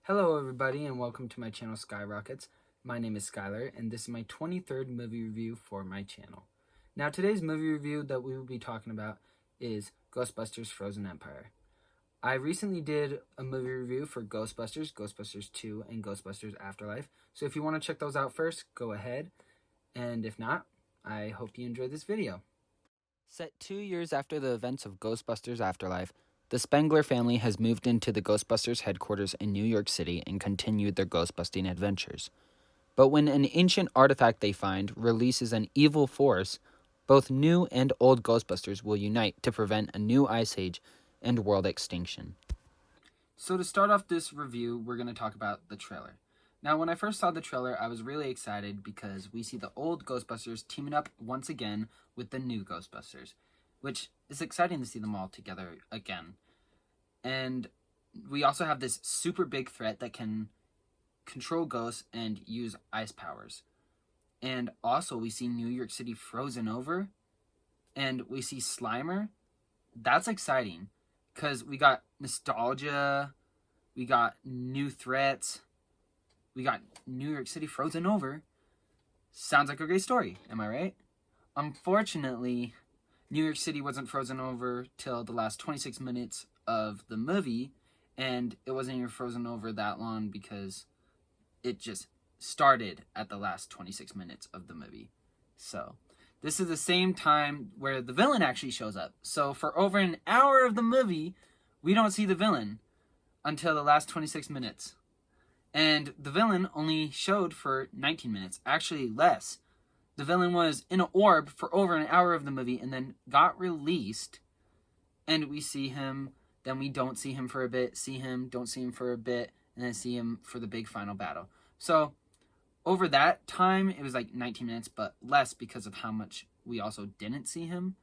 Hello everybody and welcome to my channel SKYROKKETS. My name is Skylar and this is my 23rd movie review for my channel. Now today's movie review that we will be talking about is Ghostbusters Frozen Empire. I recently did a movie review for Ghostbusters, Ghostbusters 2, and Ghostbusters Afterlife. So if you want to check those out first, go ahead. And if not, I hope you enjoy this video. Set 2 years after the events of Ghostbusters Afterlife, the Spengler family has moved into the Ghostbusters headquarters in New York City and continued their ghostbusting adventures. But when an ancient artifact they find releases an evil force, both new and old Ghostbusters will unite to prevent a new ice age and world extinction. So to start off this review, we're going to talk about the trailer. Now, when I first saw the trailer, I was really excited because we see the old Ghostbusters teaming up once again with the new Ghostbusters, which is exciting to see them all together again. And we also have this super big threat that can control ghosts and use ice powers. And also we see New York City frozen over, and we see Slimer. That's exciting because we got nostalgia, we got new threats, we got New York City frozen over. Sounds like a great story, am I right? Unfortunately, New York City wasn't frozen over till the last 26 minutes of the movie, and it wasn't even frozen over that long because it just started at the last 26 minutes of the movie. So, this is the same time where the villain actually shows up. So, for over an hour of the movie, we don't see the villain until the last 26 minutes. And the villain only showed for 19 minutes, actually less. The villain was in an orb for over an hour of the movie and then got released. And we see him, then we don't see him for a bit, see him, don't see him for a bit, and then see him for the big final battle. So, over that time, it was like 19 minutes, but less because of how much we also didn't see him.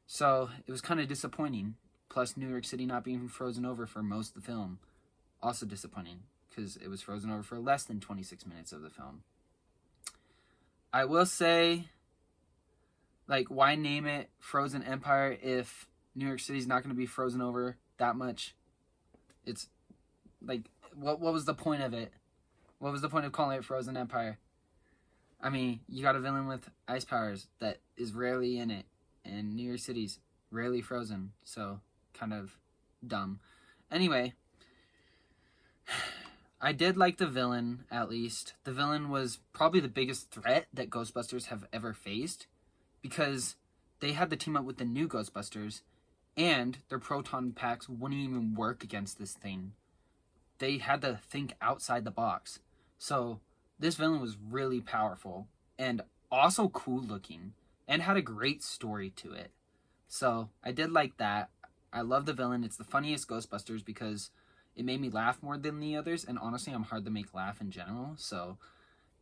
So, it was kind of disappointing. Plus, New York City not being frozen over for most of the film. Also disappointing, because it was frozen over for less than 26 minutes of the film. I will say, like, why name it Frozen Empire if New York City's not going to be frozen over that much? It's, like, what was the point of it? What was the point of calling it Frozen Empire? I mean, you got a villain with ice powers that is rarely in it, and New York City's rarely frozen, so kind of dumb. Anyway, I did like the villain, at least. The villain was probably the biggest threat that Ghostbusters have ever faced, because they had to team up with the new Ghostbusters, and their proton packs wouldn't even work against this thing. They had to think outside the box. So, this villain was really powerful, and also cool looking, and had a great story to it. So, I did like that. I love the villain. It's the funniest Ghostbusters because it made me laugh more than the others, and honestly, I'm hard to make laugh in general, so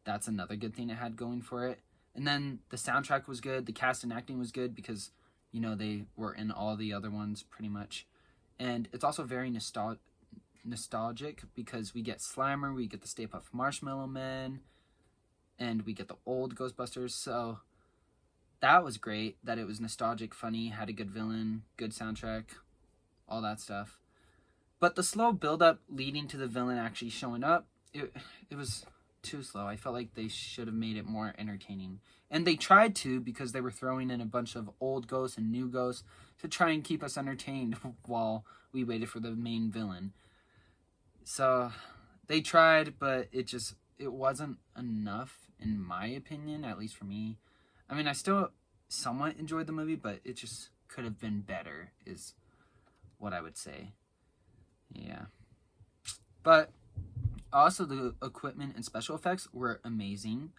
that's another good thing it had going for it. And then the soundtrack was good, the cast and acting was good because, you know, they were in all the other ones pretty much. And it's also very nostalgic because we get Slimer, we get the Stay Puft Marshmallow Man, and we get the old Ghostbusters, so that was great, that it was nostalgic, funny, had a good villain, good soundtrack, all that stuff. But the slow build-up leading to the villain actually showing up, it was too slow. I felt like they should have made it more entertaining. And they tried to because they were throwing in a bunch of old ghosts and new ghosts to try and keep us entertained while we waited for the main villain. So they tried, but it wasn't enough, in my opinion, at least for me. I mean, I still somewhat enjoyed the movie, but it just could have been better, is what I would say. Yeah. But also the equipment and special effects were amazing.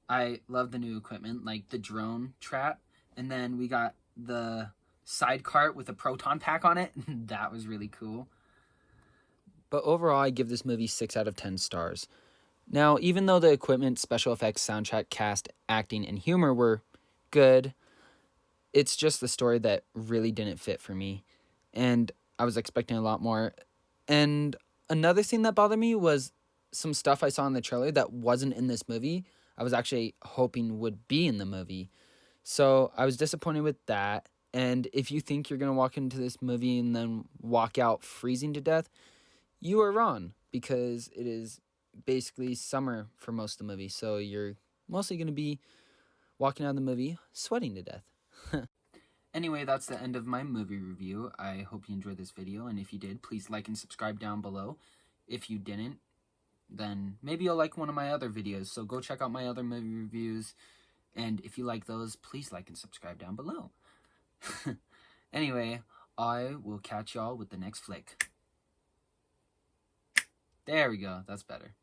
I love the new equipment, like the drone trap, and then we got the side cart with a proton pack on it. That was really cool. But overall, I give this movie 6 out of 10 stars. Now, even though the equipment, special effects, soundtrack, cast, acting, and humor were good, it's just the story that really didn't fit for me. And I was expecting a lot more. And another thing that bothered me was some stuff I saw in the trailer that wasn't in this movie. I was actually hoping would be in the movie. So I was disappointed with that. And if you think you're going to walk into this movie and then walk out freezing to death, you are wrong. because it is basically summer for most of the movie, so you're mostly going to be walking out of the movie sweating to death. Anyway, that's the end of my movie review. I hope you enjoyed this video, and if you did, please like and subscribe down below. If you didn't, then maybe you'll like one of my other videos, so go check out my other movie reviews, and if you like those, please like and subscribe down below. Anyway, I will catch y'all with the next flick. There we go, that's better.